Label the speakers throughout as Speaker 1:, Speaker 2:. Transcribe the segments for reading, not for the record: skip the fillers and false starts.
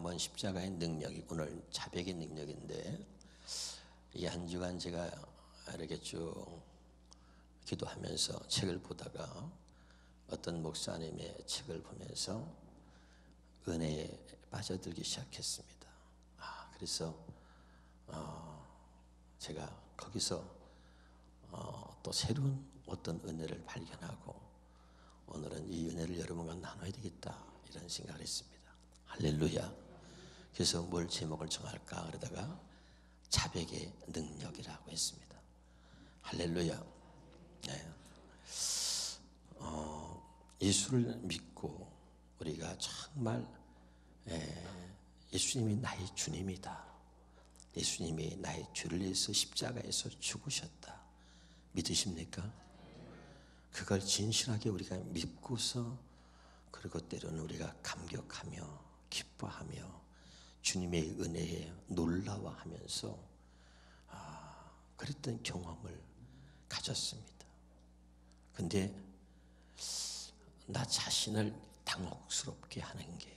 Speaker 1: 지난번 십자가의 능력이 오늘 자백의 능력인데, 이 한 주간 제가 이렇게 쭉 기도하면서 책을 보다가 어떤 목사님의 책을 보면서 은혜에 빠져들기 시작했습니다. 그래서 제가 거기서 또 새로운 어떤 은혜를 발견하고, 오늘은 이 은혜를 여러분과 나눠야 되겠다 이런 생각을 했습니다. 할렐루야. 그래서 뭘 제목을 정할까 그러다가 자백의 능력이라고 했습니다. 할렐루야. 네. 예수를 믿고 우리가 정말 예수님이 나의 주님이다, 예수님이 나의 죄를 위해서 십자가에서 죽으셨다, 믿으십니까? 그걸 진실하게 우리가 믿고서, 그리고 때로는 우리가 감격하며 기뻐하며 주님의 은혜에 놀라워하면서 그랬던 경험을 가졌습니다. 근데 나 자신을 당혹스럽게 하는 게,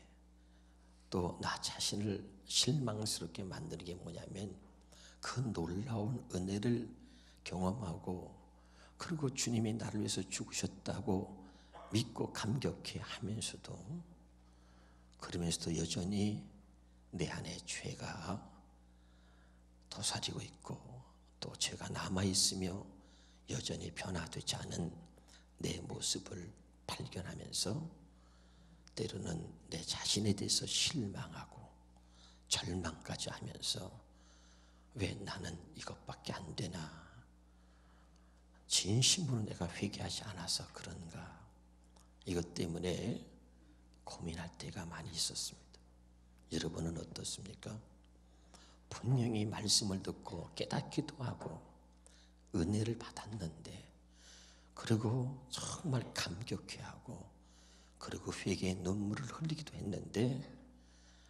Speaker 1: 또 나 자신을 실망스럽게 만드는 게 뭐냐면, 그 놀라운 은혜를 경험하고, 그리고 주님이 나를 위해서 죽으셨다고 믿고 감격해 하면서도, 그러면서도 여전히 내 안에 죄가 도사리고 있고, 또 죄가 남아있으며 여전히 변화되지 않은 내 모습을 발견하면서 때로는 내 자신에 대해서 실망하고 절망까지 하면서, 왜 나는 이것밖에 안 되나, 진심으로 내가 회개하지 않아서 그런가, 이것 때문에 고민할 때가 많이 있었습니다. 여러분은 어떻습니까? 분명히 말씀을 듣고 깨닫기도 하고 은혜를 받았는데, 그리고 정말 감격해하고, 그리고 회개의 눈물을 흘리기도 했는데,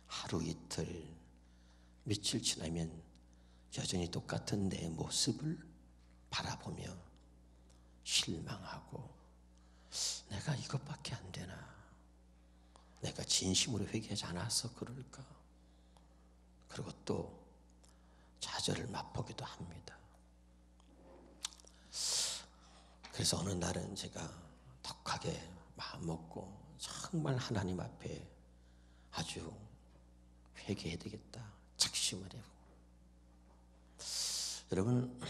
Speaker 1: 하루 이틀 며칠 지나면 여전히 똑같은 내 모습을 바라보며 실망하고, 내가 이것밖에 안 되나, 내가 진심으로 회개하지 않아서 그럴까, 그리고 또 좌절을 맛보기도 합니다. 그래서 어느 날은 제가 독하게 마음 먹고 정말 하나님 앞에 아주 회개해야 되겠다 작심을 해요. 여러분,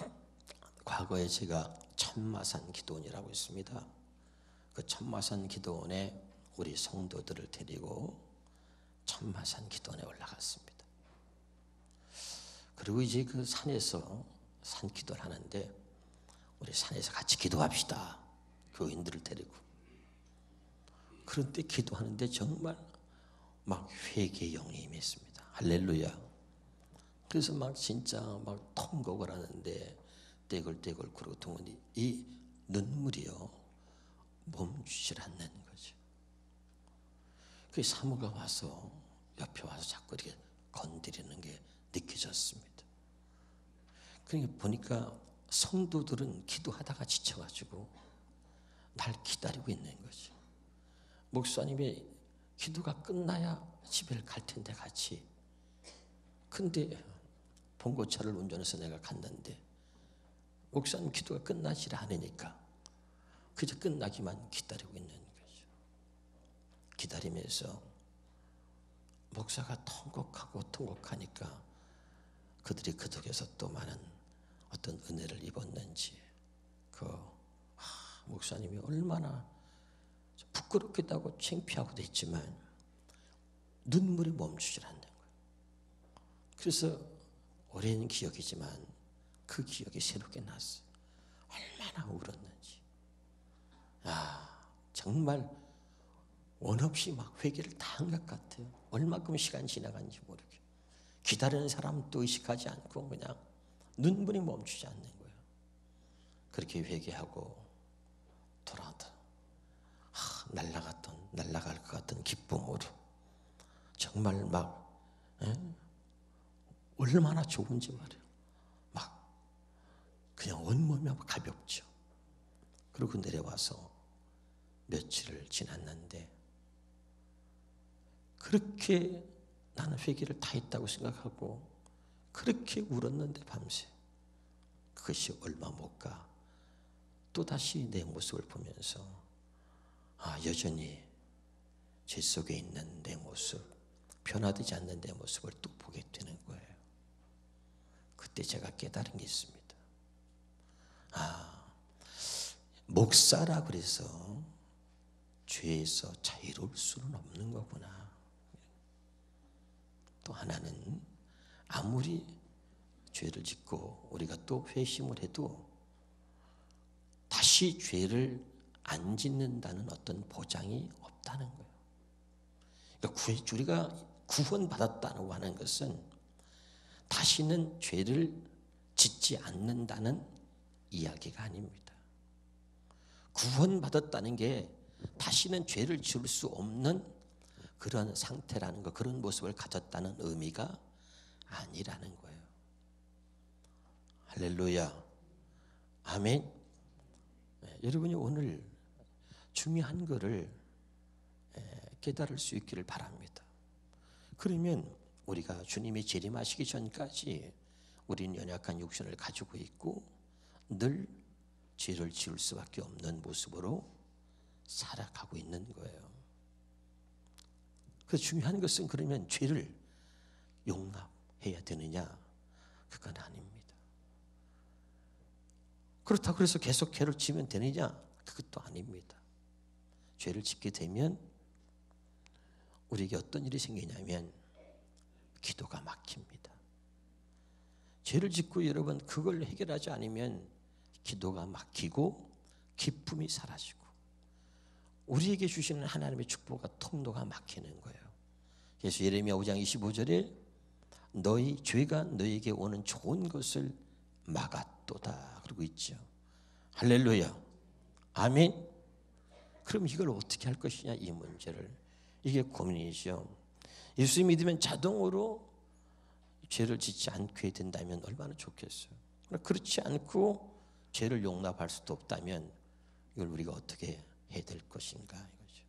Speaker 1: 과거에 제가 천마산 기도원이라고 있습니다. 그 천마산 기도원에 우리 성도들을 데리고 천마산 기도원에 올라갔습니다. 그리고 이제 그 산에서 산 기도를 하는데, 우리 산에서 같이 기도합시다, 교인들을 데리고. 그런데 기도하는데 정말 막 회개의 영이 임했습니다. 할렐루야. 그래서 막 진짜 막 통곡을 하는데, 떼굴떼굴 그러고 동원이 이 눈물이요 멈추질 않는 거죠. 그 사모가 와서 옆에 와서 자꾸 이렇게 건드리는 게 느껴졌습니다. 그러니까 보니까 성도들은 기도하다가 지쳐가지고 날 기다리고 있는 거죠. 목사님이 기도가 끝나야 집에 갈 텐데 같이. 근데 봉고차를 운전해서 내가 갔는데 목사님 기도가 끝나지 않으니까 그저 끝나기만 기다리고 있는 거죠. 기다리면서 목사가 통곡하니까 그들이 그 속에서 또 많은 어떤 은혜를 입었는지, 목사님이 얼마나 부끄럽기도 하고 창피하고도 했지만 눈물이 멈추질 않는 거예요. 그래서 오랜 기억이지만 그 기억이 새롭게 났어요. 얼마나 울었는지. 정말 원 없이 막 회개를 다 한 것 같아요. 얼마큼 시간 지나간지 모르게. 기다리는 사람도 의식하지 않고 그냥 눈물이 멈추지 않는 거예요. 그렇게 회개하고 돌아오다 날아갈 것 같은 기쁨으로, 정말 막 얼마나 좋은지 말이에요. 막 그냥 온몸이 가볍죠. 그리고 내려와서 며칠을 지났는데, 그렇게 나는 회개를 다 했다고 생각하고 그렇게 울었는데 밤새 그것이 얼마 못 가 또다시 내 모습을 보면서 여전히 죄 속에 있는 내 모습, 변화되지 않는 내 모습을 또 보게 되는 거예요. 그때 제가 깨달은 게 있습니다. 목사라 그래서 죄에서 자유로울 수는 없는 거구나. 또 하나는 아무리 죄를 짓고 우리가 또 회심을 해도 다시 죄를 안 짓는다는 어떤 보장이 없다는 거예요. 그러니까 우리가 구원받았다고 하는 것은 다시는 죄를 짓지 않는다는 이야기가 아닙니다. 구원받았다는 게 다시는 죄를 지을 수 없는 그런 상태라는 것, 그런 모습을 가졌다는 의미가 아니라는 거예요. 할렐루야. 아멘. 여러분이 오늘 중요한 것을 깨달을 수 있기를 바랍니다. 그러면 우리가 주님이 재림하시기 전까지 우리는 연약한 육신을 가지고 있고 늘 죄를 지을 수밖에 없는 모습으로 살아가고 있는 거예요. 그 중요한 것은 그러면 죄를 용납해야 되느냐? 그건 아닙니다. 그렇다고 해서 계속 죄를 지면 되느냐? 그것도 아닙니다. 죄를 짓게 되면 우리에게 어떤 일이 생기냐면 기도가 막힙니다. 죄를 짓고 여러분 그걸 해결하지 않으면 기도가 막히고 기쁨이 사라지고 우리에게 주시는 하나님의 축복과 통로가 막히는 거예요. 그래서 예레미야 5장 25절에 너희 죄가 너희에게 오는 좋은 것을 막았도다 그러고 있죠. 할렐루야. 아멘. 그럼 이걸 어떻게 할 것이냐 이 문제를. 이게 고민이죠. 예수 믿으면 자동으로 죄를 짓지 않게 된다면 얼마나 좋겠어요. 그렇지 않고 죄를 용납할 수도 없다면 이걸 우리가 어떻게 해야 될 것인가 이거죠.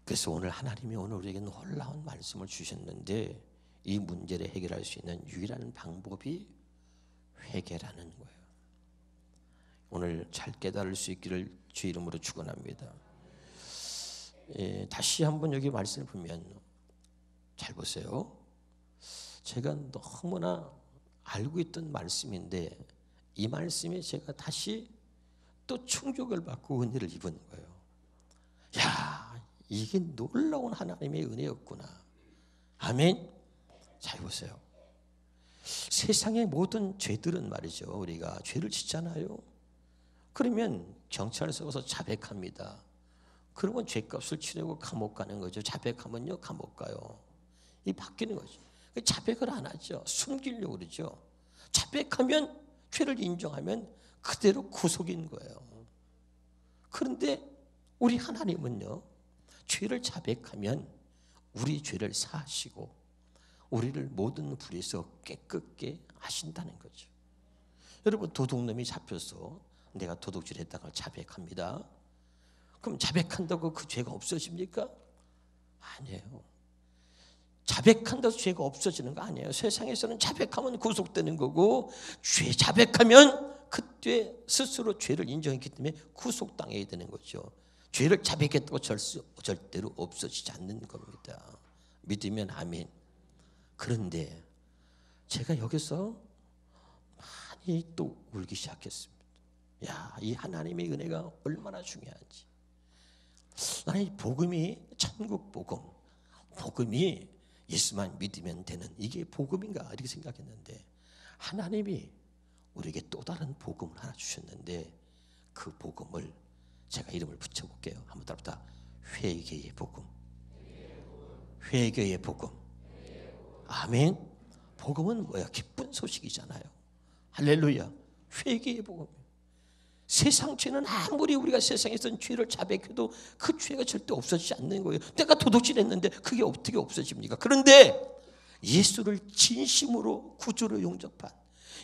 Speaker 1: 그래서 오늘 하나님이 우리에게 놀라운 말씀을 주셨는데 이 문제를 해결할 수 있는 유일한 방법이 회개라는 거예요. 오늘 잘 깨달을 수 있기를 주 이름으로 축원합니다. 다시 한번 여기 말씀을 보면 잘 보세요. 제가 너무나 알고 있던 말씀인데 이 말씀에 제가 다시 또 충격을 받고 은혜를 입은 거예요. 야, 이게 놀라운 하나님의 은혜였구나. 아멘. 잘 보세요. 세상의 모든 죄들은 말이죠. 우리가 죄를 짓잖아요. 그러면 경찰서 가서 자백합니다. 그러면 죄값을 치르고 감옥 가는 거죠. 자백하면요 감옥 가요. 이 바뀌는 거죠. 자백을 안 하죠. 숨기려고 그러죠. 자백하면 죄를 인정하면 그대로 구속인 거예요. 그런데 우리 하나님은요 죄를 자백하면 우리 죄를 사하시고 우리를 모든 불에서 깨끗게 하신다는 거죠. 여러분 도둑놈이 잡혀서 내가 도둑질했다가 자백합니다. 그럼 자백한다고 그 죄가 없어집니까? 아니에요. 자백한다고 죄가 없어지는 거 아니에요. 세상에서는 자백하면 구속되는 거고 죄 자백하면 그때 스스로 죄를 인정했기 때문에 구속당해야 되는 거죠. 죄를 자백했다고 절대로 없어지지 않는 겁니다. 믿으면 아멘. 그런데 제가 여기서 많이 또 울기 시작했습니다. 야, 이 하나님의 은혜가 얼마나 중요한지. 나는 이 복음이 천국 복음이 예수만 믿으면 되는 이게 복음인가 이렇게 생각했는데 하나님이 우리에게 또 다른 복음을 하나 주셨는데 그 복음을 제가 이름을 붙여볼게요. 한번 따라합시다. 회개의 복음. 회개의 복음. 아멘. 복음은 뭐야? 기쁜 소식이잖아요. 할렐루야. 회개의 복음. 세상 죄는 아무리 우리가 세상에서 죄를 자백해도 그 죄가 절대 없어지지 않는 거예요. 내가 도둑질했는데 그게 어떻게 없어집니까? 그런데 예수를 진심으로 구주로 용접한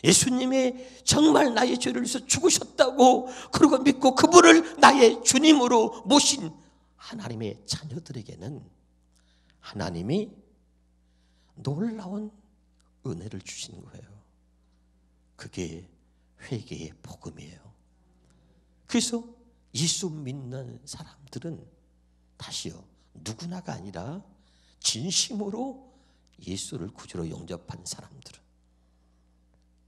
Speaker 1: 예수님이 정말 나의 죄를 위해서 죽으셨다고 그리고 믿고 그분을 나의 주님으로 모신 하나님의 자녀들에게는 하나님이 놀라운 은혜를 주신 거예요. 그게 회개의 복음이에요. 그래서 예수 믿는 사람들은 다시요, 누구나가 아니라 진심으로 예수를 구주로 영접한 사람들은,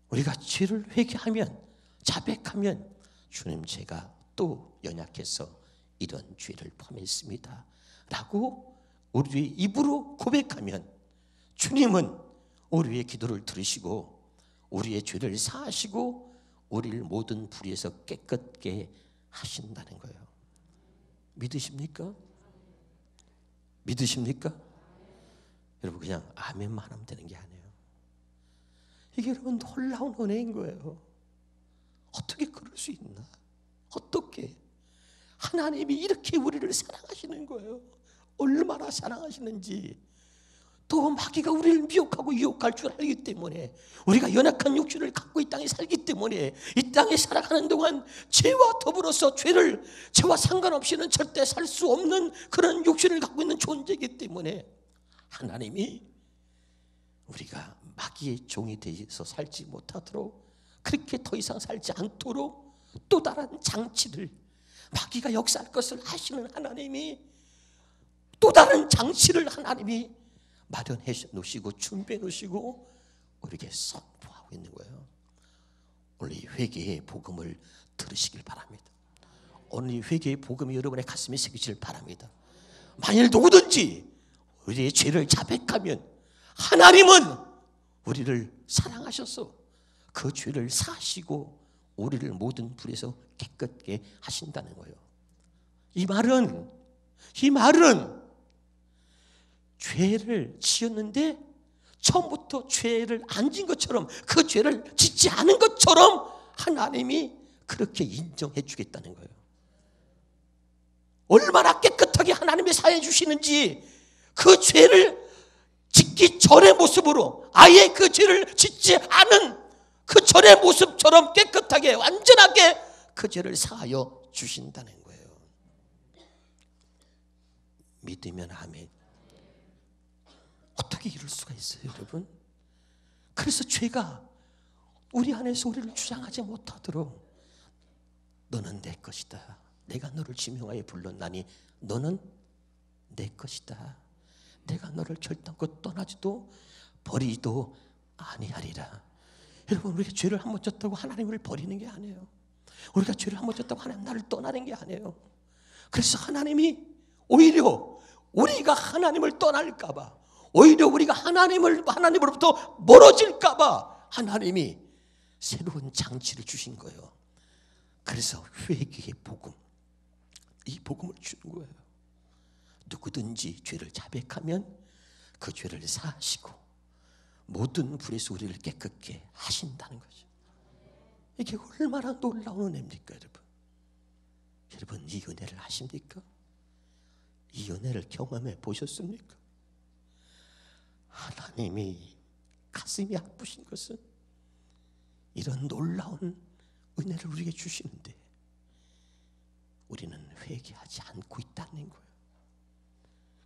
Speaker 1: 우리가 죄를 회개하면, 자백하면 주님, 제가 또 연약해서 이런 죄를 범했습니다 라고 우리의 입으로 고백하면 주님은 우리의 기도를 들으시고 우리의 죄를 사하시고 우리를 모든 불의에서 깨끗게 하신다는 거예요. 믿으십니까? 믿으십니까? 여러분, 그냥 아멘만 하면 되는 게 아니에요. 이게 여러분 놀라운 은혜인 거예요. 어떻게 그럴 수 있나? 어떻게? 하나님이 이렇게 우리를 사랑하시는 거예요. 얼마나 사랑하시는지. 또 마귀가 우리를 미혹하고 유혹할 줄 알기 때문에, 우리가 연약한 육신을 갖고 이 땅에 살기 때문에 이 땅에 살아가는 동안 죄와 더불어서 죄와 상관없이는 절대 살 수 없는 그런 육신을 갖고 있는 존재이기 때문에 하나님이 우리가 마귀의 종이 되어서 살지 못하도록, 그렇게 더 이상 살지 않도록 또 다른 장치를, 마귀가 역사할 것을 하시는 하나님이 또 다른 장치를 하나님이 마련해 놓으시고 준비해 놓으시고 우리에게 선포하고 있는 거예요. 오늘 이 회개의 복음을 들으시길 바랍니다. 오늘 이 회개의 복음이 여러분의 가슴에 새기질 바랍니다. 만일 누구든지 우리의 죄를 자백하면 하나님은 우리를 사랑하셔서 그 죄를 사하시고 우리를 모든 불에서 깨끗게 하신다는 거예요. 이 말은 죄를 지었는데 처음부터 죄를 안 진 것처럼, 그 죄를 짓지 않은 것처럼 하나님이 그렇게 인정해 주겠다는 거예요. 얼마나 깨끗하게 하나님이 사해 주시는지, 그 죄를 짓기 전의 모습으로, 아예 그 죄를 짓지 않은 그 전의 모습처럼 깨끗하게 완전하게 그 죄를 사하여 주신다는 거예요. 믿으면 아멘. 어떻게 이럴 수가 있어요, 여러분? 그래서 죄가 우리 안에서 우리를 주장하지 못하도록, 너는 내 것이다, 내가 너를 지명하여 불렀나니 너는 내 것이다, 내가 너를 결단코 떠나지도 버리지도 아니하리라. 여러분, 우리가 죄를 한번 졌다고 하나님을 버리는 게 아니에요. 우리가 죄를 한번 졌다고 하나님 나를 떠나는 게 아니에요. 그래서 하나님이 오히려 우리가 하나님을 떠날까 봐, 오히려 우리가 하나님으로부터 멀어질까 봐 하나님이 새로운 장치를 주신 거예요. 그래서 회개의 복음, 이 복음을 주는 거예요. 누구든지 죄를 자백하면 그 죄를 사하시고 모든 불에서 우리를 깨끗게 하신다는 거죠. 이게 얼마나 놀라운 은혜입니까, 여러분? 여러분, 이 은혜를 아십니까? 이 은혜를 경험해 보셨습니까? 하나님이 가슴이 아프신 것은 이런 놀라운 은혜를 우리에게 주시는데 우리는 회개하지 않고 있다는 거예요.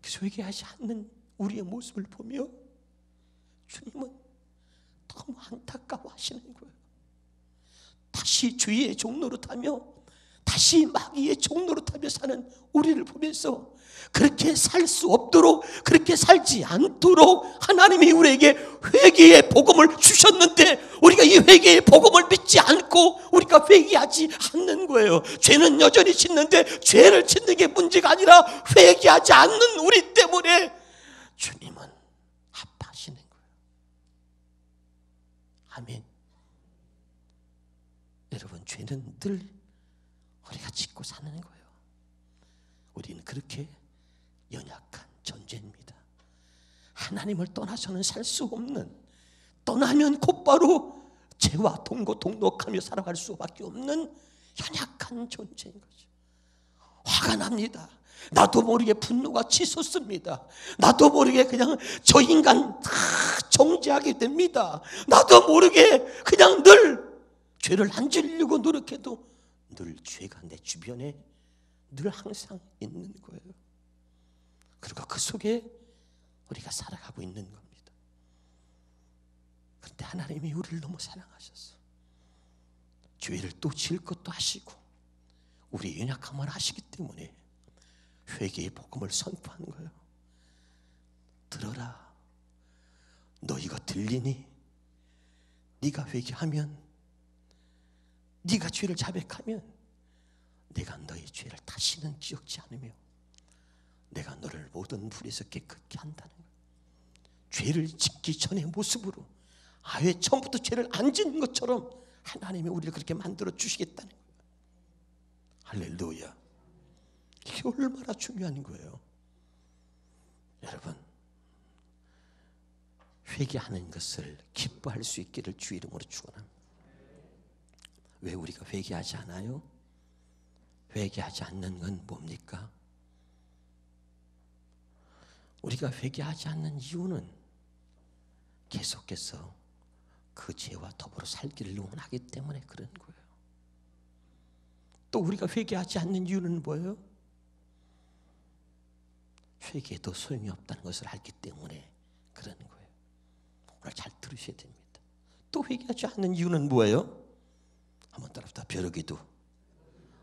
Speaker 1: 그래서 회개하지 않는 우리의 모습을 보며 주님은 너무 안타까워하시는 거예요. 다시 죄의 종노릇하며 다시 마귀의 종노릇하며 사는 우리를 보면서 그렇게 살 수 없도록, 그렇게 살지 않도록 하나님이 우리에게 회개의 복음을 주셨는데 우리가 이 회개의 복음을 믿지 않고 우리가 회개하지 않는 거예요. 죄는 여전히 짓는데 죄를 짓는 게 문제가 아니라 회개하지 않는 우리 때문에 주님은 아파하시는 거예요. 아멘. 여러분, 죄는 늘 우리가 짓고 사는 거예요. 우리는 그렇게 연약한 존재입니다. 하나님을 떠나서는 살 수 없는, 떠나면 곧바로 죄와 동고동락하며 살아갈 수밖에 없는 연약한 존재인 거죠. 화가 납니다. 나도 모르게 분노가 치솟습니다. 나도 모르게 그냥 저 인간 다 정죄하게 됩니다. 나도 모르게 그냥 늘 죄를 안 지으려고 노력해도 늘 죄가 내 주변에 늘 항상 있는 거예요. 그리고 그 속에 우리가 살아가고 있는 겁니다. 하나님이 우리를 너무 사랑하셔서 죄를 또 지을 것도 하시고 우리 연약함을 아시기 때문에 회개의 복음을 선포하는 거예요. 들어라. 너 이거 들리니? 네가 회개하면, 네가 죄를 자백하면 내가 너의 죄를 다시는 기억지 않으며 내가 너를 모든 불에서 깨끗게 한다는 거예요. 죄를 짓기 전의 모습으로 아예 처음부터 죄를 안 짓는 것처럼 하나님이 우리를 그렇게 만들어 주시겠다는 거예요. 할렐루야. 이게 얼마나 중요한 거예요. 여러분, 회개하는 것을 기뻐할 수 있기를 주 이름으로 축원합니다. 왜 우리가 회개하지 않아요? 회개하지 않는 건 뭡니까? 우리가 회개하지 않는 이유는 계속해서 그 죄와 더불어 살기를 원하기 때문에 그런 거예요. 또 우리가 회개하지 않는 이유는 뭐예요? 회개도 소용이 없다는 것을 알기 때문에 그런 거예요. 오늘 잘 들으셔야 됩니다. 또 회개하지 않는 이유는 뭐예요? 한번 따라합시다. 벼룩이도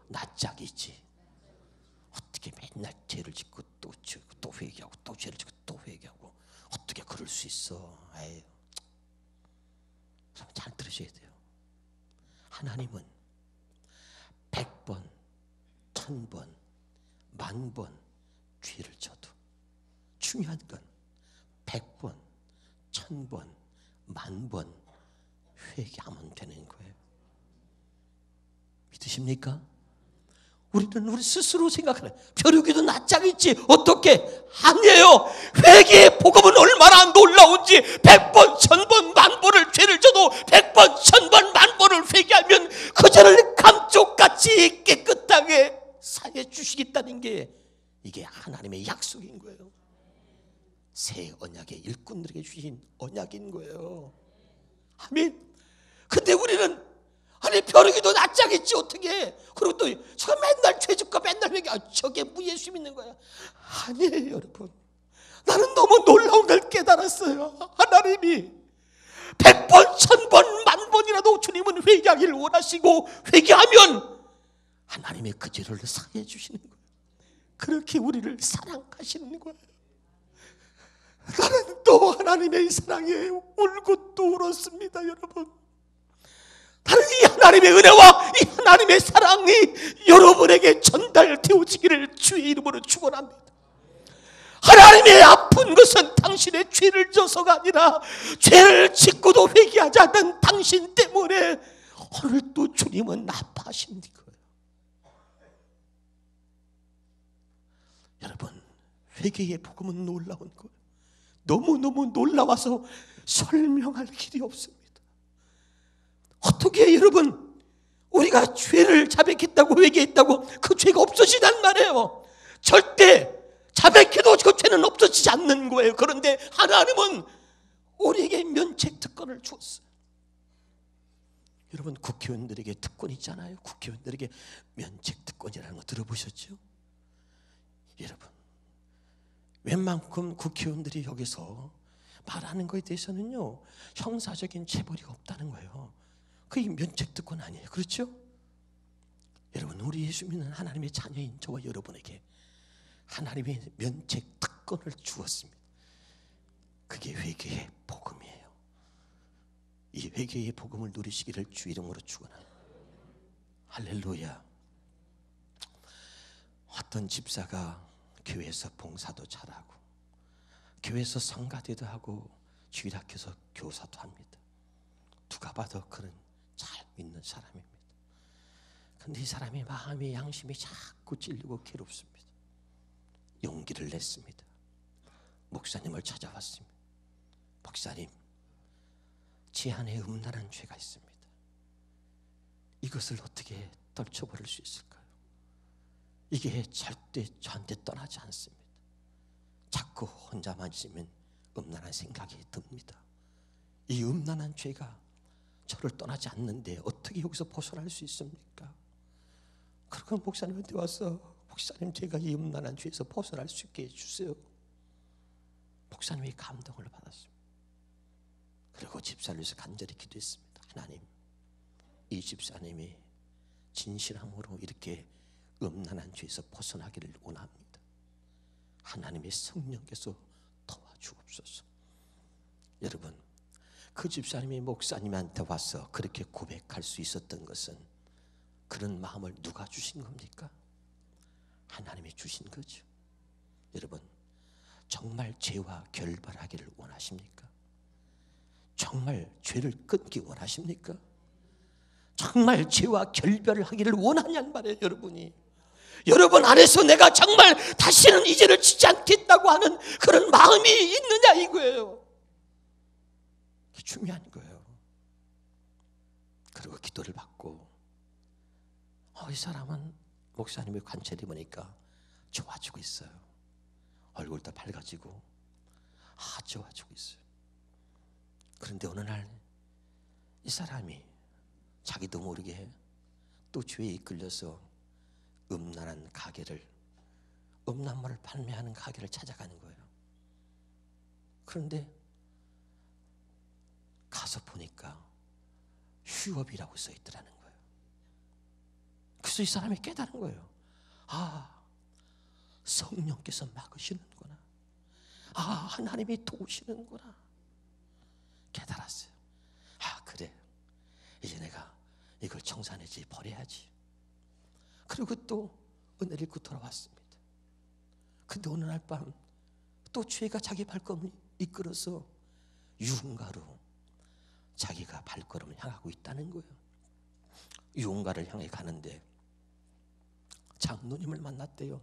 Speaker 1: 낯짝이지. 어떻게 맨날 죄를 짓고 또 회개하고 또 죄를 짓고 또 회개하고 어떻게 그럴 수 있어? 에이. 잘 들으셔야 돼요. 하나님은 100번, 1000번, 10,000번 죄를 져도 중요한 건 100번, 1000번, 10,000번 회개하면 되는 거예요. 믿으십니까? 우리는 우리 스스로 생각하는 벼룩이도 낯짝있지 어떻게? 아니에요. 회개의 복음은 얼마나 놀라운지 100번, 1000번, 10,000번을 죄를 져도 100번, 1000번, 10,000번을 회개하면 그 죄를 감쪽같이 깨끗하게 사해 주시겠다는 게 이게 하나님의 약속인 거예요. 새 언약의 일꾼들에게 주신 언약인 거예요. 아멘. 근데 우리는 아니 벼룩이도 낯짝있지 어떻게? 그리고 또 저 맨날 죄짓고 맨날 회개. 저게 무예수 믿는 거야. 아니에요 여러분. 나는 너무 놀라운 걸 깨달았어요. 하나님이 100번, 1000번, 10,000번이라도 주님은 회개하기를 원하시고 회개하면 하나님의 그 죄를 사해 주시는 거예요. 그렇게 우리를 사랑하시는 거예요. 나는 또 하나님의 사랑에 울고 또 울었습니다 여러분. 나는 이 하나님의 은혜와 이 하나님의 사랑이 여러분에게 전달되어지기를 주의 이름으로 축원합니다. 하나님의 아픈 것은 당신의 죄를 져서가 아니라 죄를 짓고도 회개하지 않는 당신 때문에 오늘 또 주님은 아파하시는 거예요. 여러분, 회개의 복음은 놀라운 거예요. 너무너무 놀라워서 설명할 길이 없습니다. 어떻게 여러분 우리가 죄를 자백했다고 회개했다고 그 죄가 없어지단 말이에요. 절대 자백해도 그 죄는 없어지지 않는 거예요. 그런데 하나님은 우리에게 면책 특권을 주었어요. 여러분 국회의원들에게 특권 있잖아요. 국회의원들에게 면책 특권이라는 거 들어보셨죠? 여러분 웬만큼 국회의원들이 여기서 말하는 것에 대해서는요 형사적인 체벌이 없다는 거예요. 그게 면책 특권 아니에요. 그렇죠? 여러분 우리 예수 믿는 하나님의 자녀인 저와 여러분에게 하나님의 면책 특권을 주었습니다. 그게 회개의 복음이에요. 이 회개의 복음을 누리시기를 주 이름으로 축원합니다. 할렐루야. 어떤 집사가 교회에서 봉사도 잘하고 교회에서 성가대도 하고 주일학교에서 교사도 합니다. 누가 봐도 그런 잘 믿는 사람입니다. 근데 이 사람이 마음의 양심이 자꾸 찔리고 괴롭습니다. 용기를 냈습니다. 목사님을 찾아왔습니다. 목사님, 제 안에 음란한 죄가 있습니다. 이것을 어떻게 떨쳐버릴 수 있을까요? 이게 절대 저한테 떠나지 않습니다. 자꾸 혼자만 있으면 음란한 생각이 듭니다. 이 음란한 죄가 저를 떠나지 않는데 어떻게 여기서 벗어날 수 있습니까? 그러고 목사님한테 와서 목사님 제가 이 음란한 죄에서 벗어날 수 있게 해주세요. 목사님이 감동을 받았습니다. 그리고 집사를 위해서 간절히 기도했습니다. 하나님, 이 집사님이 진실함으로 이렇게 음란한 죄에서 벗어나기를 원합니다. 하나님의 성령께서 도와주옵소서. 여러분, 그 집사님이 목사님한테 와서 그렇게 고백할 수 있었던 것은 그런 마음을 누가 주신 겁니까? 하나님이 주신 거죠. 여러분, 정말 죄와 결별하기를 원하십니까? 정말 죄를 끊기 원하십니까? 정말 죄와 결별을 하기를 원하냐는 말이에요. 여러분이 여러분 안에서 내가 정말 다시는 이 죄를 짓지 않겠다고 하는 그런 마음이 있느냐 이거예요. 그게 중요한 거예요. 그리고 기도를 받고 이 사람은 목사님의 관찰해 보니까 좋아지고 있어요. 얼굴도 밝아지고 좋아지고 있어요. 그런데 어느 날 이 사람이 자기도 모르게 또 죄에 이끌려서 음란한 가게를, 음란물을 판매하는 가게를 찾아가는 거예요. 그런데 가서 보니까 휴업이라고 써 있더라는 거예요. 그래서 이 사람이 깨달은 거예요. 성령께서 막으시는구나. 하나님이 도우시는구나. 깨달았어요. 그래, 이제 내가 이걸 청산해지 버려야지. 그리고 또 은혜를 입고 돌아왔습니다. 근데 어느 날 밤 또 죄가 자기 발걸음을 이끌어서 유흥가로 자기가 발걸음을 향하고 있다는 거예요. 유흥가를 향해 가는데 장로님을 만났대요.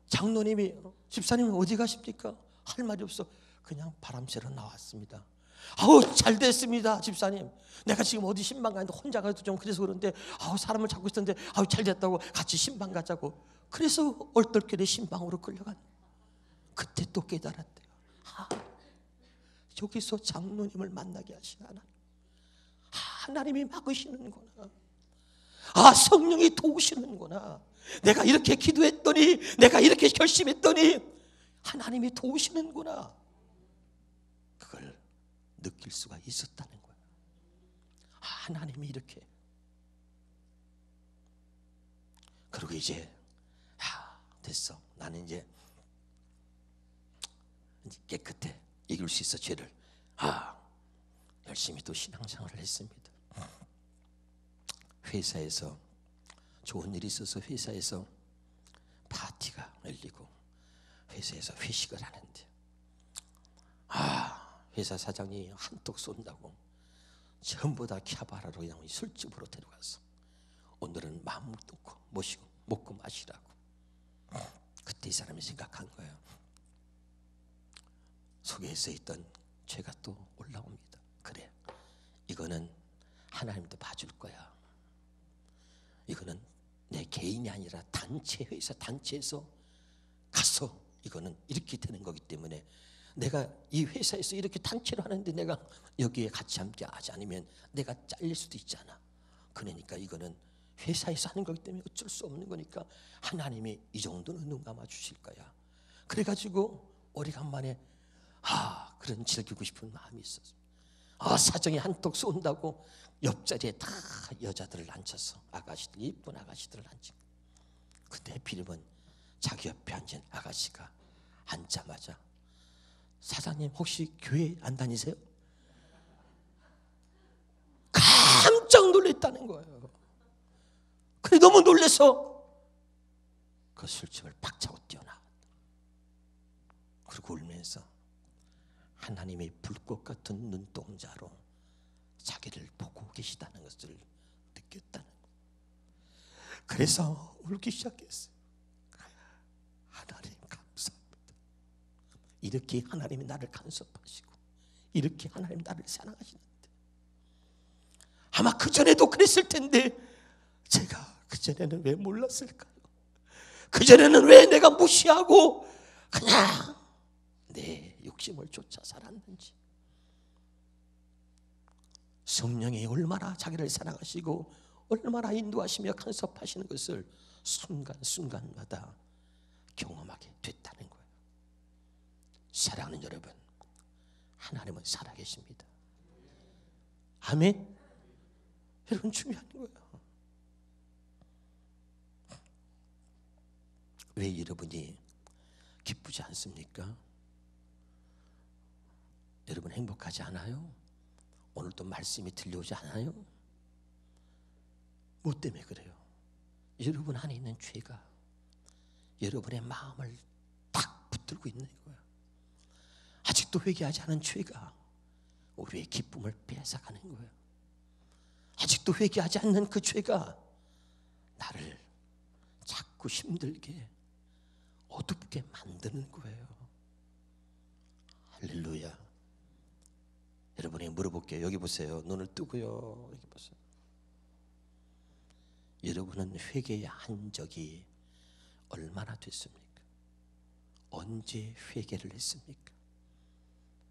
Speaker 1: 장로님이 집사님 어디 가십니까? 할 말이 없어. 그냥 바람 쐬러 나왔습니다. 잘 됐습니다 집사님. 내가 지금 어디 신방 가는데 혼자 가도 좀 그래서 그런데 사람을 찾고 있었는데 잘 됐다고 같이 신방 가자고. 그래서 얼떨결에 신방으로 끌려간. 그때 또 깨달았대요. 여기서 장로님을 만나게 하신 하나님. 하나님이 막으시는구나. 성령이 도우시는구나. 내가 이렇게 기도했더니, 내가 이렇게 결심했더니 하나님이 도우시는구나. 그걸 느낄 수가 있었다는 거예요. 하나님이 이렇게. 그리고 이제 됐어. 나는 이제 깨끗해. 이길 수 있어 죄를. 열심히 또 신앙생활을 했습니다. 회사에서 좋은 일이 있어서 회사에서 파티가 열리고 회사에서 회식을 하는데 회사 사장이 한턱 쏜다고 전부 다 캬바라로 그냥 술집으로 데려가서 오늘은 마음 놓고 모시고 먹고 마시라고. 그때 이 사람이 생각한 거예요. 속에서 있던 죄가 또 올라옵니다. 그래, 이거는 하나님도 봐줄 거야. 이거는 내 개인이 아니라 단체 회사, 단체에서 가서 이거는 이렇게 되는 거기 때문에 내가 이 회사에서 이렇게 단체로 하는데 내가 여기에 같이 함께 하지 않으면 내가 잘릴 수도 있잖아. 그러니까 이거는 회사에서 하는 거기 때문에 어쩔 수 없는 거니까 하나님이 이 정도는 눈 감아 주실 거야. 그래가지고 오래간만에 그런 즐기고 싶은 마음이 있었어. 사정이 한턱 쏜다고 옆자리에 다 여자들을 앉혀서 아가씨들, 이쁜 아가씨들을 앉히고. 근데 하필이면 자기 옆에 앉은 아가씨가 앉자마자 사장님 혹시 교회 안 다니세요? 깜짝 놀랐다는 거예요. 그래 너무 놀라서 그 술집을 팍 차고 뛰어나왔다. 그리고 울면서 하나님의 불꽃 같은 눈동자로 자기를 보고 계시다는 것을 느꼈다는 거예요. 그래서 울기 시작했어요. 하나님 감사합니다. 이렇게 하나님이 나를 간섭하시고 이렇게 하나님 나를 사랑하시는데 아마 그전에도 그랬을 텐데 제가 그전에는 왜 몰랐을까요? 그전에는 왜 내가 무시하고 그냥 내 욕심을 쫓아 살았는지. 성령이 얼마나 자기를 사랑하시고 얼마나 인도하시며 간섭하시는 것을 순간순간마다 경험하게 됐다는 거예요. 사랑하는 여러분, 하나님은 살아계십니다. 아멘. 여러분 중요한 거예요. 왜 여러분이 기쁘지 않습니까? 여러분 행복하지 않아요? 오늘도 말씀이 들려오지 않아요? 뭐 때문에 그래요? 여러분 안에 있는 죄가 여러분의 마음을 딱 붙들고 있는 거예요. 아직도 회개하지 않은 죄가 우리의 기쁨을 뺏어가는 거예요. 아직도 회개하지 않는 그 죄가 나를 자꾸 힘들게 어둡게 만드는 거예요. 할렐루야. 여러분이 물어볼게요. 여기 보세요. 눈을 뜨고요. 여기 보세요. 여러분은 회개한 적이 얼마나 됐습니까? 언제 회개를 했습니까?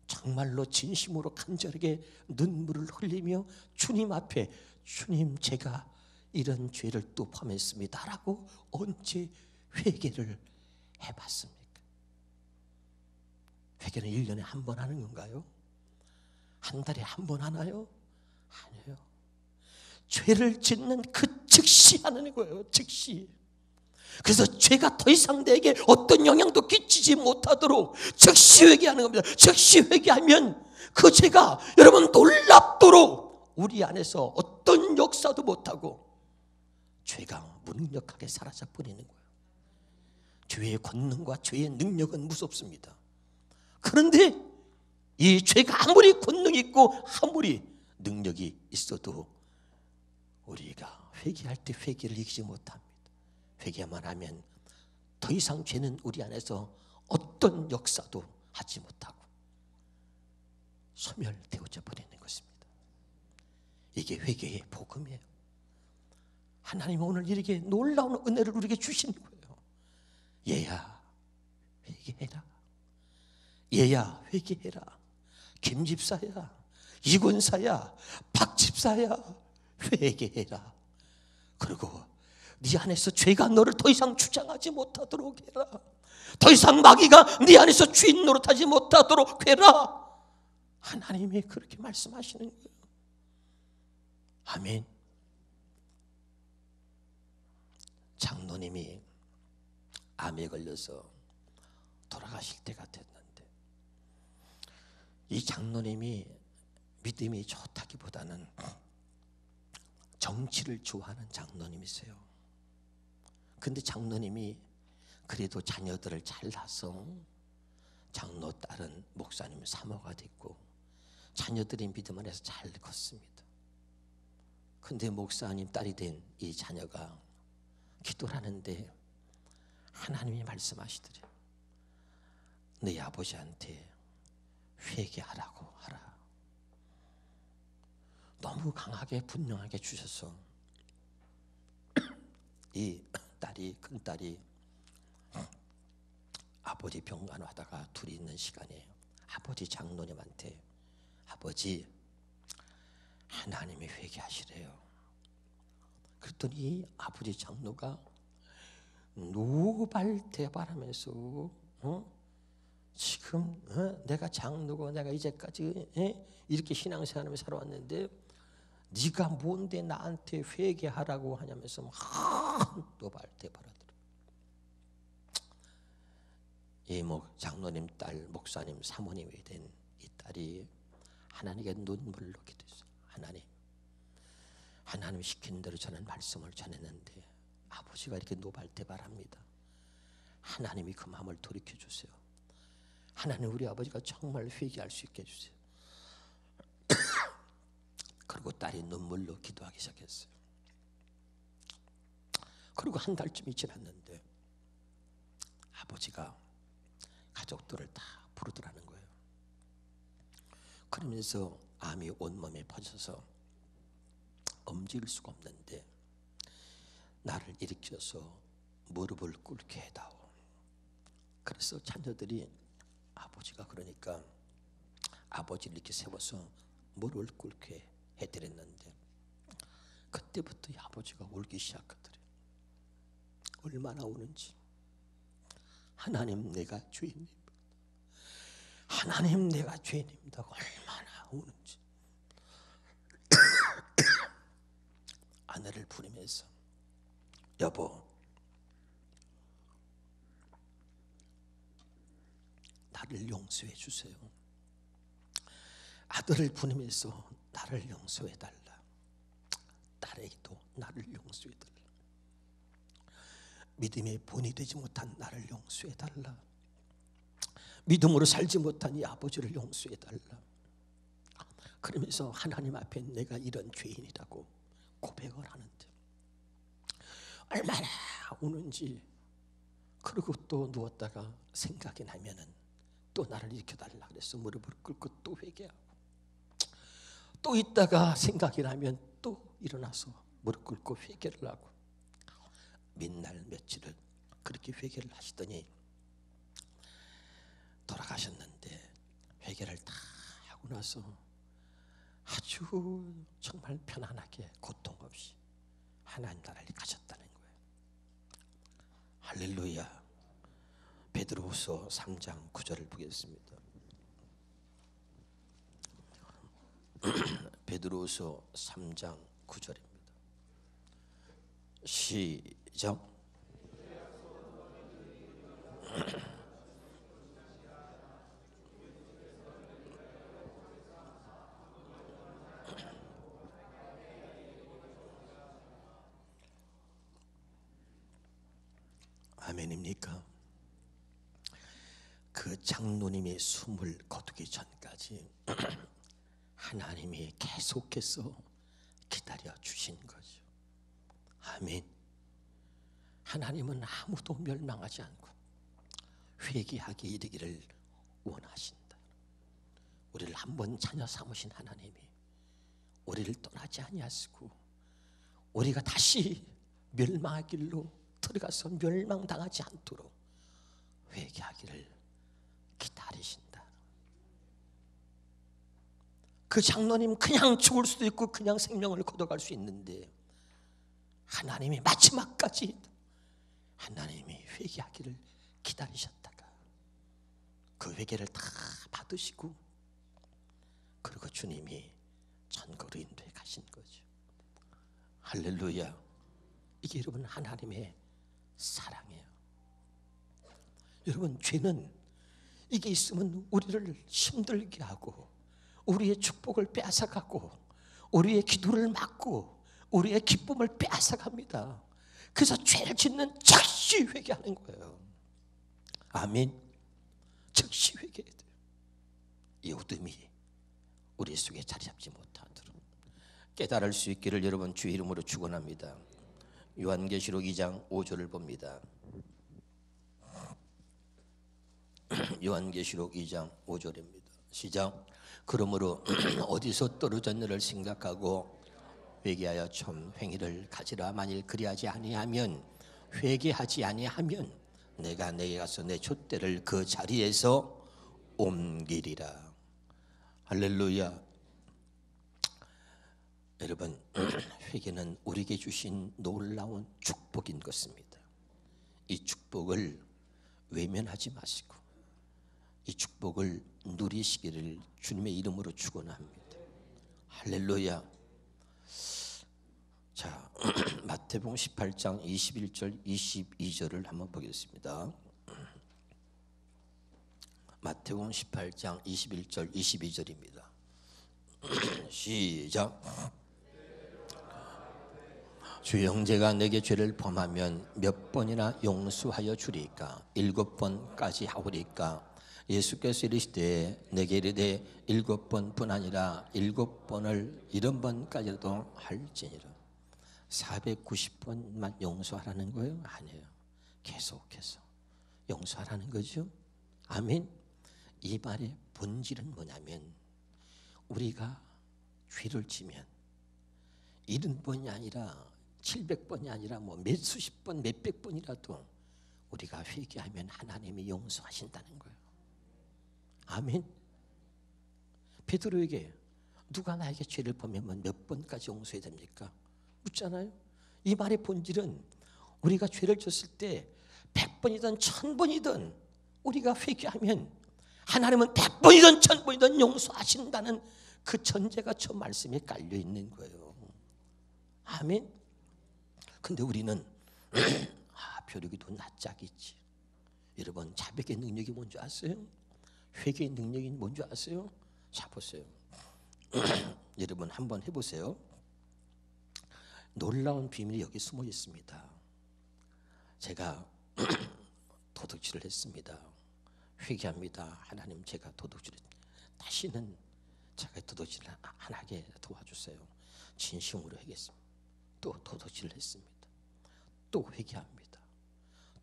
Speaker 1: 정말로 진심으로 간절하게 눈물을 흘리며 주님 앞에 주님 제가 이런 죄를 또 범했습니다 라고 언제 회개를 해봤습니까? 회개는 1년에 한 번 하는 건가요? 한 달에 한 번 하나요? 아니에요. 죄를 짓는 그 즉시 하는 거예요. 즉시. 그래서 죄가 더 이상 내게 어떤 영향도 끼치지 못하도록 즉시 회개하는 겁니다. 즉시 회개하면 그 죄가 여러분 놀랍도록 우리 안에서 어떤 역사도 못하고 죄가 무능력하게 사라져 버리는 거예요. 죄의 권능과 죄의 능력은 무섭습니다. 그런데 이 죄가 아무리 권능이 있고 아무리 능력이 있어도 우리가 회개할 때 회개를 이기지 못합니다. 회개만 하면 더 이상 죄는 우리 안에서 어떤 역사도 하지 못하고 소멸되어져 버리는 것입니다. 이게 회개의 복음이에요. 하나님은 오늘 이렇게 놀라운 은혜를 우리에게 주시는 거예요. 얘야 회개해라. 얘야 회개해라. 김집사야, 이권사야, 박집사야 회개해라. 그리고 네 안에서 죄가 너를 더 이상 주장하지 못하도록 해라. 더 이상 마귀가 네 안에서 주인 노릇하지 못하도록 해라. 하나님이 그렇게 말씀하시는 거예요. 아멘. 장로님이 암에 걸려서 돌아가실 때가 됐는데 이 장로님이 믿음이 좋다기보다는 정치를 좋아하는 장로님이세요. 근데 장로님이 그래도 자녀들을 잘 낳아서 장로 딸은 목사님 사모가 됐고 자녀들이 믿음 안에서 잘 컸습니다. 근데 목사님 딸이 된 이 자녀가 기도를 하는데 하나님이 말씀하시더래요. 너희 아버지한테 회개하라고 하라. 너무 강하게 분명하게 주셔서 이 딸이 큰딸이 아버지 병간호하다가 둘이 있는 시간에 아버지 장로님한테 아버지 하나님이 회개하시래요. 그랬더니 아버지 장로가 노발대발하면서 지금 내가 장로고 내가 이제까지 이렇게 신앙생활하면서 살아왔는데 네가 뭔데 나한테 회개하라고 하냐면서 막 노발대발하더라. 이 장로님 딸 목사님 사모님이 된 이 딸이 하나님께 눈물을 놓기도 했어요. 하나님 시킨 대로 저는 말씀을 전했는데 아버지가 이렇게 노발대발합니다. 하나님이 그 마음을 돌이켜 주세요. 하나님 우리 아버지가 정말 회개할 수 있게 해주세요. 그리고 딸이 눈물로 기도하기 시작했어요. 그리고 한 달쯤이 지났는데 아버지가 가족들을 다 부르더라는 거예요. 그러면서 암이 온몸에 퍼져서 움직일 수가 없는데 나를 일으켜서 무릎을 꿇게 해다오. 그래서 자녀들이 아버지가 그러니까 아버지를 이렇게 세워서 무릎을 꿇게 해드렸는데 그때부터 이 아버지가 울기 시작하더래요. 얼마나 우는지. 하나님 내가 죄인입니다. 하나님 내가 죄인입니다. 얼마나 아내를 부르면서 여보, 나를 용서해 주세요. 아들을 부르면서 나를 용서해 달라. 딸에게도 나를 용서해 달라. 믿음의 본이 되지 못한 나를 용서해 달라. 믿음으로 살지 못한 이 아버지를 용서해 달라. 그러면서 하나님 앞에 내가 이런 죄인이라고 고백을 하는데 얼마나 우는지. 그리고 또 누웠다가 생각이 나면은 또 나를 일으켜달라 그래서 무릎을 꿇고 또 회개하고, 또 있다가 생각이 나면 또 일어나서 무릎 꿇고 회개를 하고, 몇날 며칠을 그렇게 회개를 하시더니 돌아가셨는데, 회개를 다 하고 나서 아주 정말 편안하게 고통 없이 하나님 나라를 가셨다는 거예요. 할렐루야. 베드로후서 3장 9절을 보겠습니다. 베드로후서 3장 9절입니다. 시작. 아멘입니까? 그 장로님의 숨을 거두기 전까지 하나님이 계속해서 기다려 주신 거죠. 아멘. 하나님은 아무도 멸망하지 않고 회개하게 이르기를 원하신다. 우리를 한번 자녀 삼으신 하나님이 우리를 떠나지 아니하시고 우리가 다시 멸망의 길로 들어가서 멸망당하지 않도록 회개하기를 기다리신다. 그 장로님 그냥 죽을 수도 있고 그냥 생명을 거둬갈 수 있는데 하나님이 마지막까지 하나님이 회개하기를 기다리셨다가 그 회개를 다 받으시고 그리고 주님이 전거로 인도해 가신 거죠. 할렐루야. 이게 여러분 하나님의 사랑이에요. 여러분 죄는 이게 있으면 우리를 힘들게 하고 우리의 축복을 빼앗아가고 우리의 기도를 막고 우리의 기쁨을 빼앗아갑니다. 그래서 죄를 짓는 즉시 회개하는 거예요. 아멘. 즉시 회개해야 돼요. 이 어둠이 우리 속에 자리 잡지 못하도록 깨달을 수 있기를 여러분 주의 이름으로 축원합니다. 요한계시록 2장 5절을 봅니다. 요한계시록 2장 5절입니다. 시작. 그러므로 어디서 떨어졌느를 생각하고 회개하여 좀 행위를 가지라. 만일 그리하지 아니하면 회개하지 아니하면 내가 내게 가서 내 촛대를 그 자리에서 옮기리라. 할렐루야. 여러분 회개는 우리에게 주신 놀라운 축복인 것입니다. 이 축복을 외면하지 마시고 이 축복을 누리시기를 주님의 이름으로 축원합니다. 할렐루야. 자, 마태복음 18장 21절 22절을 한번 보겠습니다. 마태복음 18장 21절 22절입니다. 시작. 주 형제가 내게 죄를 범하면 몇 번이나 용서하여 주리까? 7번까지 하오리까? 예수께서 이르시되 내게 이르되 7번뿐 아니라 7번을 70번까지도 할지니라. 490번만 용서하라는 거예요? 아니에요. 계속해서 용서하라는 거죠. 아멘. 이 말의 본질은 뭐냐면 우리가 죄를 지면 70번이 아니라 700번이 아니라 뭐 몇수십 번, 몇백 번이라도 우리가 회개하면 하나님이 용서하신다는 거예요. 아멘. 베드로에게 누가 나에게 죄를 범하면 몇 번까지 용서해야 됩니까? 묻잖아요. 이 말의 본질은 우리가 죄를 졌을 때 100번이든 1000번이든 우리가 회개하면 하나님은 100번이든 1000번이든 용서하신다는 그 전제가 저 말씀에 깔려 있는 거예요. 아멘. 근데 우리는 벼룩이도 낯짝이지. 여러분, 자백의 능력이 뭔지 아세요? 회개의 능력이 뭔지 아세요? 자, 보세요. 여러분 한번 해보세요. 놀라운 비밀이 여기 숨어 있습니다. 제가 도둑질을 했습니다. 회개합니다. 하나님, 제가 도둑질을 다시는 제가 도둑질을 안 하게 도와주세요. 진심으로 회개했습니다. 또 도둑질을 했습니다. 또 회개합니다.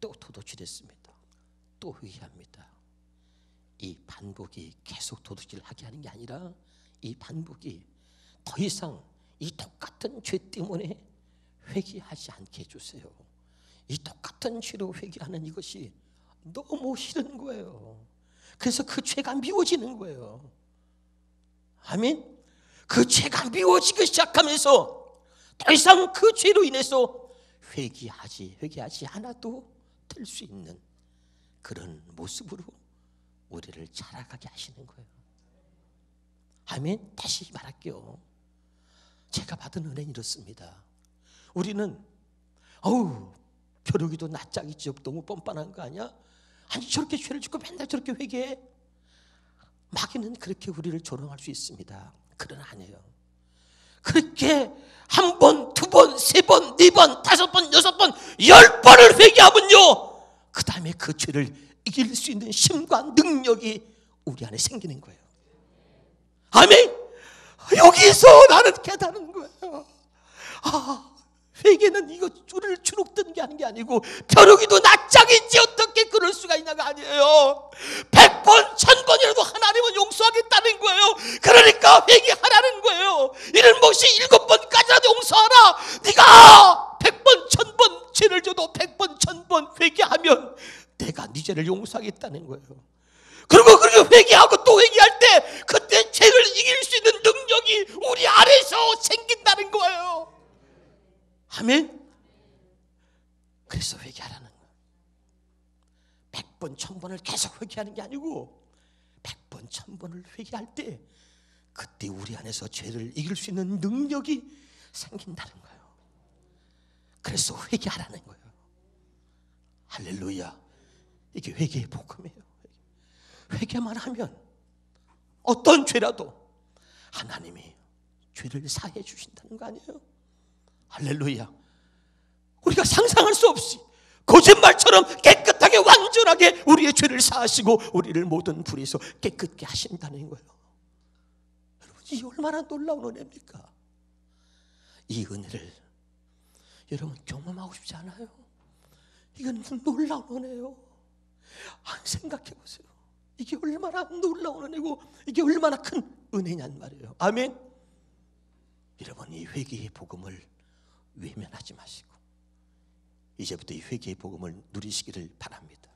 Speaker 1: 또 도둑질했습니다. 또 회개합니다. 이 반복이 계속 도둑질을 하게 하는 게 아니라 이 반복이 더 이상 이 똑같은 죄 때문에 회개하지 않게 해주세요. 이 똑같은 죄로 회개하는 이것이 너무 싫은 거예요. 그래서 그 죄가 미워지는 거예요. 아멘. 그 죄가 미워지기 시작하면서 더 이상 그 죄로 인해서 회개하지 않아도 될 수 있는 그런 모습으로 우리를 자라가게 하시는 거예요. 아멘. 다시 말할게요. 제가 받은 은혜는 이렇습니다. 우리는 벼룩이도 낯짝이지, 너무 뻔뻔한 거 아니야? 아니, 저렇게 죄를 짓고 맨날 저렇게 회개해? 마귀는 그렇게 우리를 조롱할 수 있습니다. 그러나 아니에요. 그렇게 한 번, 두 번, 세 번, 네 번, 다섯 번, 여섯 번, 10번을 회개하면요, 그 다음에 그 죄를 이길 수 있는 힘과 능력이 우리 안에 생기는 거예요. 아멘. 여기서 나는 깨닫는 거예요. 회개는 이거 우리를 주눅드는 게 하는 게 아니고 벼룩이도 낯짝이지 어떻게 그럴 수가 있냐가 아니에요. 100번, 1000번이라도 하나님은 용서하겠다는 거예요. 그러니까 회개하라는 거예요. 이런 것이 7번까지라도 용서하라. 네가 100번, 1000번 죄를 져도 100번, 1000번 회개하면 내가 네 죄를 용서하겠다는 거예요. 그리고 그렇게 회개하고 또 회개할 때 그때 죄를 이길 수 있는 능력이 우리 안에서 생긴다는 거예요. 아멘. 그래서 회개하라는 거예요. 100번, 1000번을 계속 회개하는 게 아니고 100번, 1000번을 회개할 때 그때 우리 안에서 죄를 이길 수 있는 능력이 생긴다는 거예요. 그래서 회개하라는 거예요. 할렐루야. 이게 회개의 복음이에요. 회개만 하면 어떤 죄라도 하나님이 죄를 사해 주신다는 거 아니에요? 할렐루야. 우리가 상상할 수 없이 거짓말처럼 깨끗하게 완전하게 우리의 죄를 사하시고 우리를 모든 불에서 깨끗게 하신다는 거예요. 여러분, 이 얼마나 놀라운 은혜입니까? 이 은혜를 여러분 경험하고 싶지 않아요? 이건 놀라운 은혜예요. 생각해 보세요. 이게 얼마나 놀라운 은혜고 이게 얼마나 큰 은혜냔 말이에요. 아멘. 여러분, 이 회개의 복음을 외면하지 마시고 이제부터 이 회개의 복음을 누리시기를 바랍니다.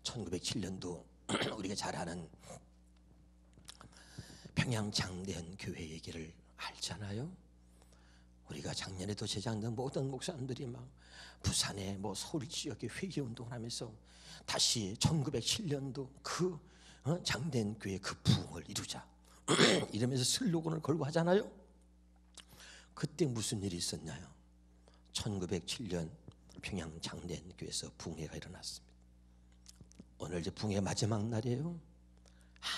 Speaker 1: 1907년도 우리가 잘 아는 평양 장대현 교회 얘기를 알잖아요. 우리가 작년에도 제작된 모든 목사님들이 막 부산에 서울 지역에 회개 운동을 하면서 다시 1907년도 그 장대현 교회 그 부흥을 이루자 이러면서 슬로건을 걸고 하잖아요. 그때 무슨 일이 있었나요? 1907년 평양 장대현 교회에서 붕해가 일어났습니다. 오늘 이제 붕해 마지막 날이에요.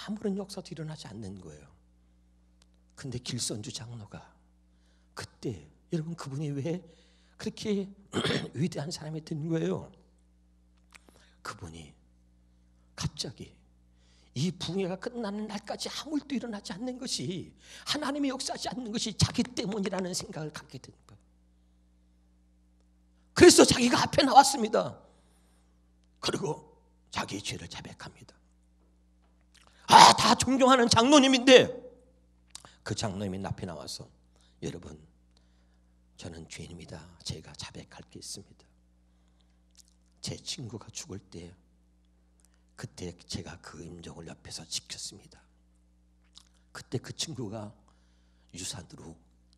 Speaker 1: 아무런 역사도 일어나지 않는 거예요. 근데 길선주 장로가 그때 여러분 그분이 왜 그렇게 위대한 사람이 된 거예요? 그분이 갑자기 이 붕해가 끝나는 날까지 아무 일도 일어나지 않는 것이 하나님이 역사하지 않는 것이 자기 때문이라는 생각을 갖게 된 거예요. 그래서 자기가 앞에 나왔습니다. 그리고 자기의 죄를 자백합니다. 다 존경하는 장로님인데 그 장로님이 앞에 나와서 여러분 저는 죄인입니다. 제가 자백할 게 있습니다. 제 친구가 죽을 때 그때 제가 그 임종을 옆에서 지켰습니다. 그때 그 친구가 유산으로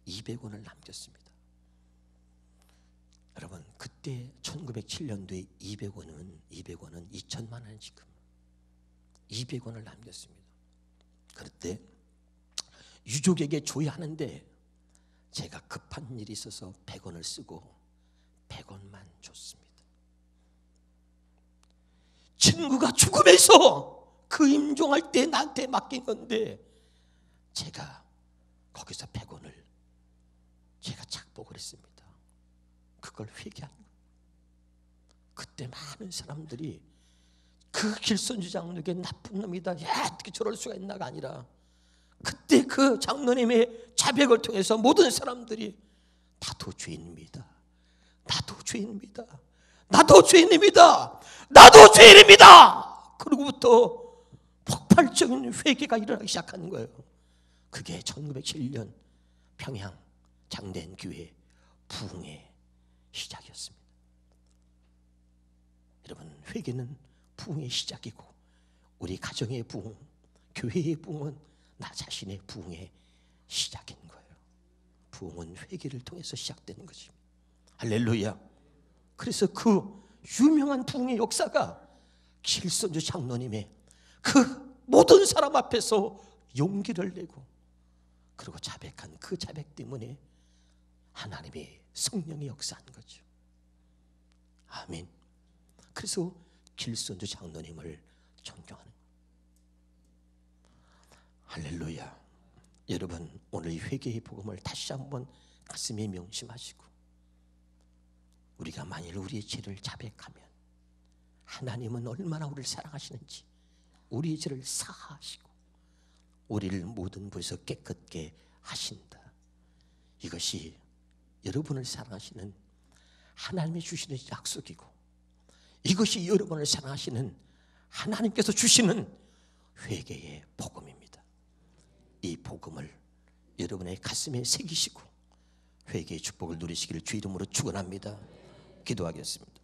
Speaker 1: 200원을 남겼습니다. 여러분 그때 1907년도에 200원은 2천만 원 지금 200원을 남겼습니다. 그때 유족에게 줘야 하는데 제가 급한 일이 있어서 100원을 쓰고 100원만 줬습니다. 친구가 죽음에서 그 임종할 때 나한테 맡긴 건데 제가 거기서 100원을 제가 착복을 했습니다. 그걸 회개한 거예요. 그때 많은 사람들이 그 길손주 장로에게 나쁜 놈이다, 야 어떻게 저럴 수가 있나가 아니라 그때 그 장로님의 자백을 통해서 모든 사람들이 나도 죄인입니다, 나도 죄인입니다, 나도 죄인입니다, 나도 죄인입니다. 그러고부터 폭발적인 회개가 일어나기 시작하는 거예요. 그게 1907년 평양 장대한 교회 부흥의 시작이었습니다. 여러분, 회개는 부흥의 시작이고 우리 가정의 부흥, 교회의 부흥은 나 자신의 부흥의 시작인 거예요. 부흥은 회개를 통해서 시작되는 거지. 할렐루야. 그래서 그 유명한 부흥의 역사가 길손주 장로님의 그 모든 사람 앞에서 용기를 내고 그리고 자백한 그 자백 때문에 하나님의 성령이 역사한 거죠. 아멘. 그래서 길손주 장로님을 존경하는 거예요. 할렐루야. 여러분, 오늘 이 회개의 복음을 다시 한번 가슴에 명심하시고 우리가 만일 우리의 죄를 자백하면 하나님은 얼마나 우리를 사랑하시는지 우리의 죄를 사하시고 우리를 모든 부에서 깨끗게 하신다. 이것이 여러분을 사랑하시는 하나님이 주시는 약속이고 이것이 여러분을 사랑하시는 하나님께서 주시는 회개의 복음입니다. 이 복음을 여러분의 가슴에 새기시고 회개의 축복을 누리시기를 주 이름으로 축원합니다. 기도하겠습니다.